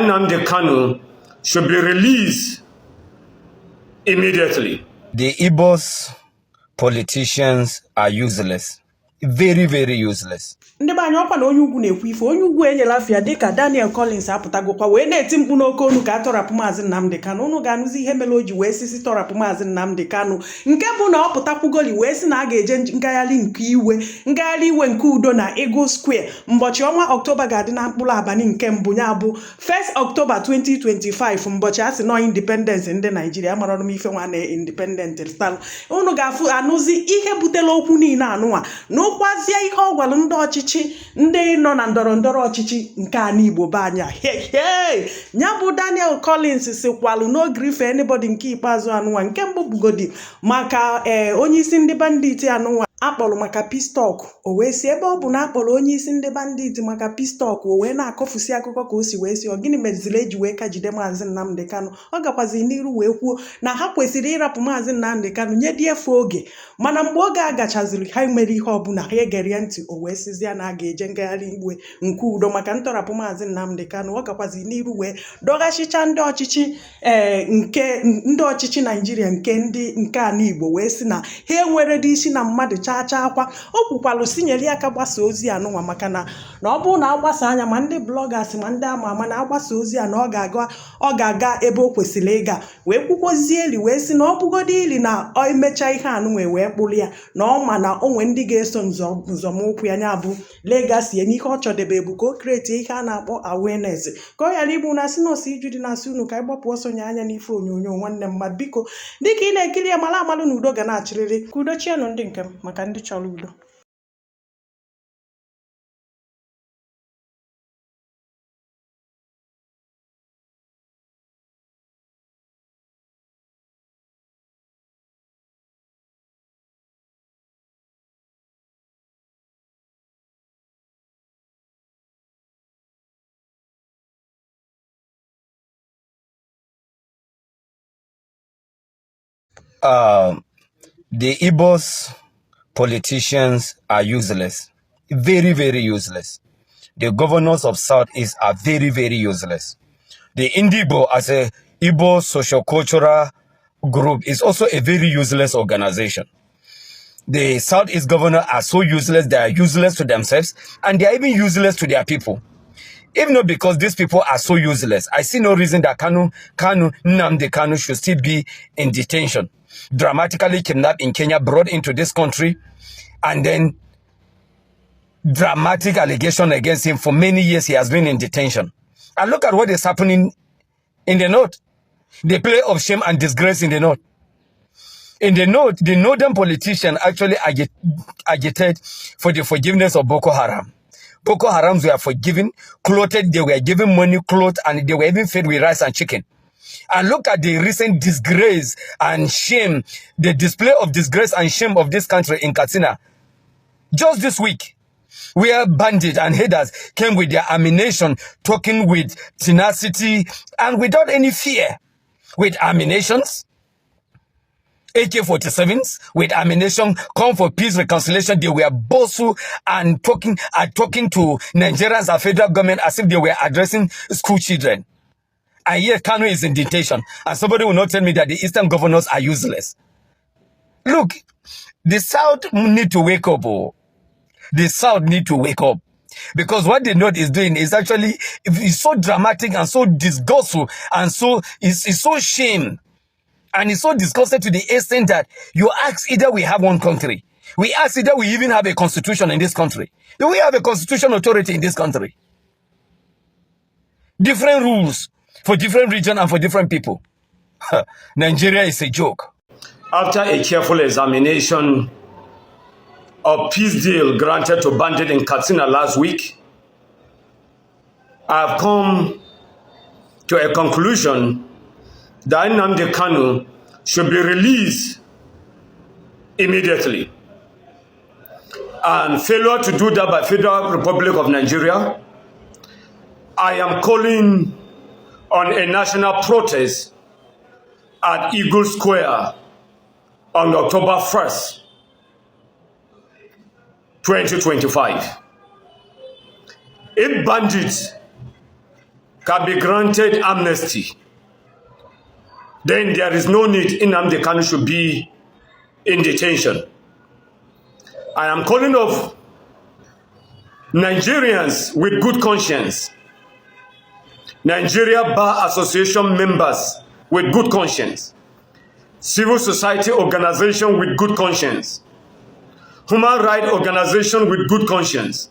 Nnamdi Kanu should be released immediately. The Igbos politicians are useless. Very, very useless. Ndị banye ọkwa na onye ugwu na-ekwu ife onye ugwu enyela afịa dịka Daniel Collins apụtagokwa wee na-eti mkpu n'oke onu ka atọrapụ Mazi Nnamdi Kanu. Unu ga-anụzi ihe mere o ji wee sisi tọrapụ Mazi Nnamdi Kanu nke bụ na ọ pụtakwugoli wee sị na a ga-eje ngagharị iwe nke udo na Eagle Square mbọchị ọnwa Ọktoba ga-adị na mkpụrụ abalị nke mbụ ya bụ 1st October 2025 mbọchị a sị nọ independence ndị Naijiria mara m ife nwa na independent stalụ. Unu ga-afụ anụzi ihe butere okwu niile anụnwa n'ụkwazie ihe ọ gwara ndị ọchịchị ndị nọ na ndọrọ ọchịchị nke ala Igbo be anya ya bụ Daniel Collins sikwalụ n'oge ife anybody nke ikpeazụ anụnwa nke mbụ bugodi maka onye isi ndị bandit anụnwa akpọrọ maka pistok o wee si ebe ọ bụ na akpọrọ onye isi ndị bandit maka pistok o wee na-akọfusi akụkọ ka o si wee si ọ gịnị meziri eji wee ka jide Mazi Nnamdi Kanu. Ọ gakwazi n'iru wee kwuo na ha kwesịrị ịrapụ Mazi Nnamdi Kanu nye dị efe oge mana mgbe oge a gachaziri ha mere ihe ọbụla ha egere ntị o wee sizia na a ga-eje ngagharị iwe nke udo maka ntọrapụ Mazi Nnamdi Kanu. Ọ gakwazi n'iru wee dọghachicha ndị ọchịchị Naijiria nke ala Igbo wee si na ha enwere dị isi na mmadụ chaa akwa. O kwukwalụ sinyere aka gbasa ozi anụnwa maka na ọ bụrụ na agbasa anya ma ndị blọgas ma ndị ama na agbasa ozi a na ọ ga-aga ebe o kwesịrị ịga wee kwukwozie eli wee si na ọ bụgodo ili na ọ emecha ihe anụnwa wee kpụrụ ya na ọ ma na onwe ndị ga-eso nzọmụkwụ ya nya bụ legasi n'ihe ọ chọdebe bụ ka o kreti ihe a na-akpọ awareness ka ọ ghara igbu na sinosi iju dị na-asị unu ka anyị gbapụ ọsọ nye anya n'ife onyonyo nwanne mmadụ biko dịka ị na-ekiri ya mara amalụ na udo ga na-achịrịrị ka udo chienụ ndị nke m maka ndị chọrọ udo. The Igbos politicians are useless. Very, very useless. The governors of Southeast are very, very useless. The Indigo as a Igbo socio-cultural group is also a very useless organization. The Southeast governors are so useless, they are useless to themselves, and they are even useless to their people. If not because these people are so useless, I see no reason that Nnamdi Kanu should still be in detention. Dramatically kidnapped in Kenya, brought into this country, and then dramatic allegation against him. For many years, he has been in detention. And look at what is happening in the north. The play of shame and disgrace in the north. In the north, the northern politicians actually agitate for the forgiveness of Boko Haram. Boko Harams were forgiven, clothed, they were given money, clothes, and they were even fed with rice and chicken. And look at the recent disgrace and shame, the display of disgrace and shame of this country in Katsina. Just this week, where bandits and headers came with their ammunition, talking with tenacity and without any fear, with ammunitions, AK-47s, with ammunition, come for peace, reconciliation. They were boastful and talking to Nigerians and federal government as if they were addressing school children. And yet Kanu is in detention. And somebody will not tell me that the Eastern governors are useless. Look, the South need to wake up. Oh. The South need to wake up. Because what the North is doing is actually it's so dramatic and so disgustful and so it's so shame. And it's so disgusting to the extent that you ask either we have one country. We ask either we even have a constitution in this country. Do we have a constitutional authority in this country? Different rules for different regions and for different people. Nigeria is a joke. After a careful examination of peace deal granted to bandits in Katsina last week, I have come to a conclusion that Nnamdi Kanu should be released immediately. And failure to do that by Federal Republic of Nigeria, I am calling on a national protest at Eagle Square on October 1st, 2025. If bandits can be granted amnesty, then there is no need Nnamdi Kanu should be in detention. I am calling of Nigerians with good conscience, Nigeria Bar Association members with good conscience, civil society organization with good conscience, human rights organization with good conscience,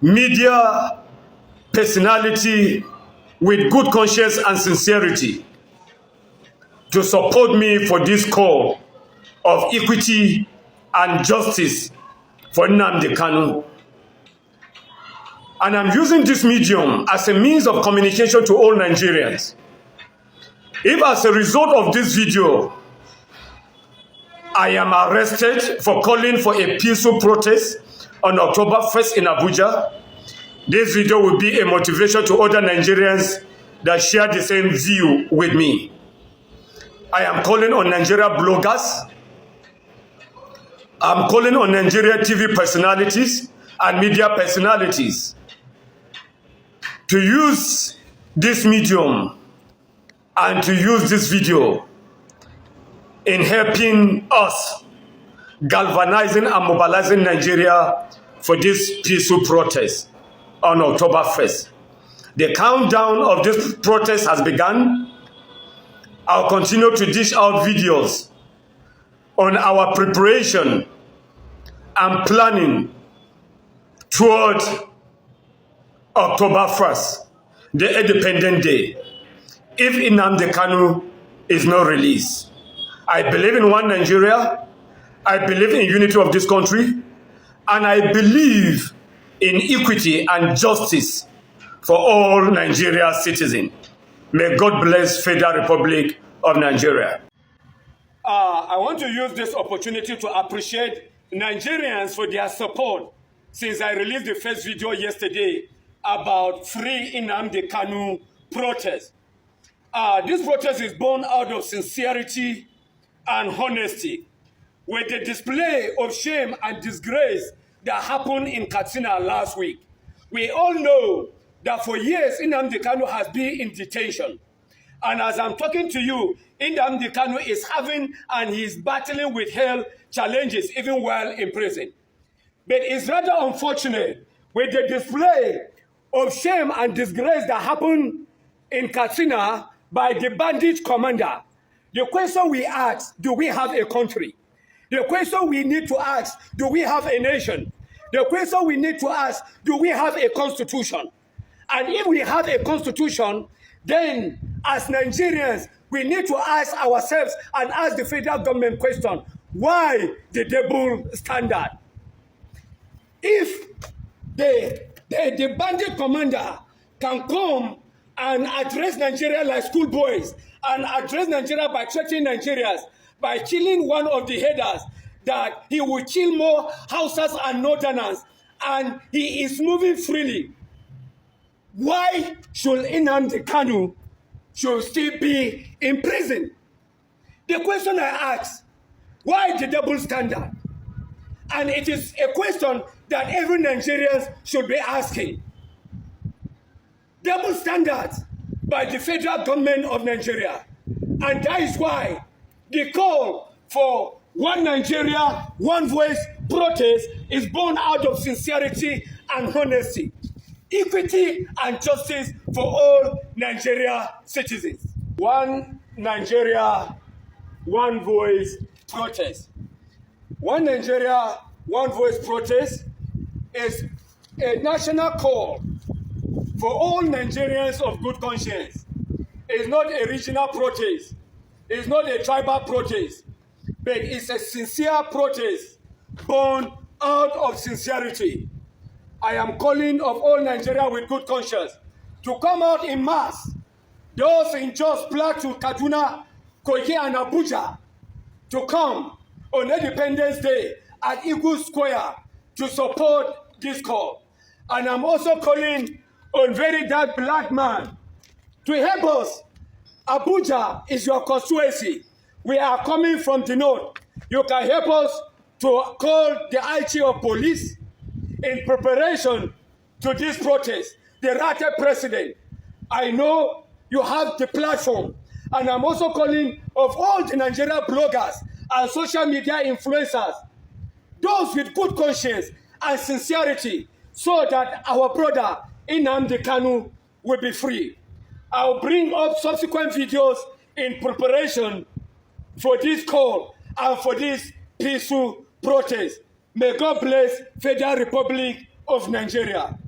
media personality with good conscience and sincerity to support me for this call of equity and justice for Nnamdi Kanu. And I'm using this medium as a means of communication to all Nigerians. If as a result of this video, I am arrested for calling for a peaceful protest on October 1st in Abuja, this video will be a motivation to other Nigerians that share the same view with me. I am calling on Nigeria bloggers, I'm calling on Nigeria TV personalities and media personalities to use this medium and to use this video in helping us galvanizing and mobilizing Nigeria for this peaceful protest on October 1st. The countdown of this protest has begun. I'll continue to dish out videos on our preparation and planning toward October 1st, the Independent Day, if Nnamdi Kanu is not released. I believe in one Nigeria, I believe in unity of this country, and I believe in equity and justice for all Nigeria citizens. May God bless Federal Republic of Nigeria. I want to use this opportunity to appreciate Nigerians for their support since I released the first video yesterday about Free Nnamdi Kanu protest. This protest is born out of sincerity and honesty, with the display of shame and disgrace that happened in Katsina last week. We all know that for years Nnamdi Kanu has been in detention. And as I'm talking to you, Nnamdi Kanu is having and he's battling with health challenges even while in prison. But it's rather unfortunate with the display of shame and disgrace that happened in Katsina by the bandit commander. The question we ask, do we have a country? The question we need to ask, do we have a nation? The question we need to ask, do we have a constitution? And if we have a constitution, then as Nigerians, we need to ask ourselves and ask the federal government question, why the double standard? If the bandit commander can come and address Nigeria like schoolboys and address Nigeria by threatening Nigerians, by killing one of the headers, that he will kill more Hausas and Northerners, and he is moving freely. Why should Nnamdi Kanu should still be in prison? The question I ask, why the double standard? And it is a question that every Nigerian should be asking. Double standards by the federal government of Nigeria. And that is why the call for one Nigeria, one voice protest is born out of sincerity and honesty, equity and justice for all Nigeria citizens. One Nigeria, one voice protest. One Nigeria, one voice protest is a national call for all Nigerians of good conscience. It's not a regional protest. It's not a tribal protest. But it's a sincere protest born out of sincerity. I am calling of all Nigeria with good conscience to come out in mass. Those in Jos, Plateau, Kaduna, Kogi, and Abuja to come on Independence Day at Eagle Square to support this call. And I'm also calling on very dark black man to help us. Abuja is your constituency. We are coming from the north. You can help us to call the IG of police in preparation to this protest, the Rata president, I know you have the platform. And I'm also calling of all the Nigeria bloggers and social media influencers, those with good conscience and sincerity, so that our brother Nnamdi Kanu will be free. I'll bring up subsequent videos in preparation for this call and for this peaceful protest. May God bless Federal Republic of Nigeria.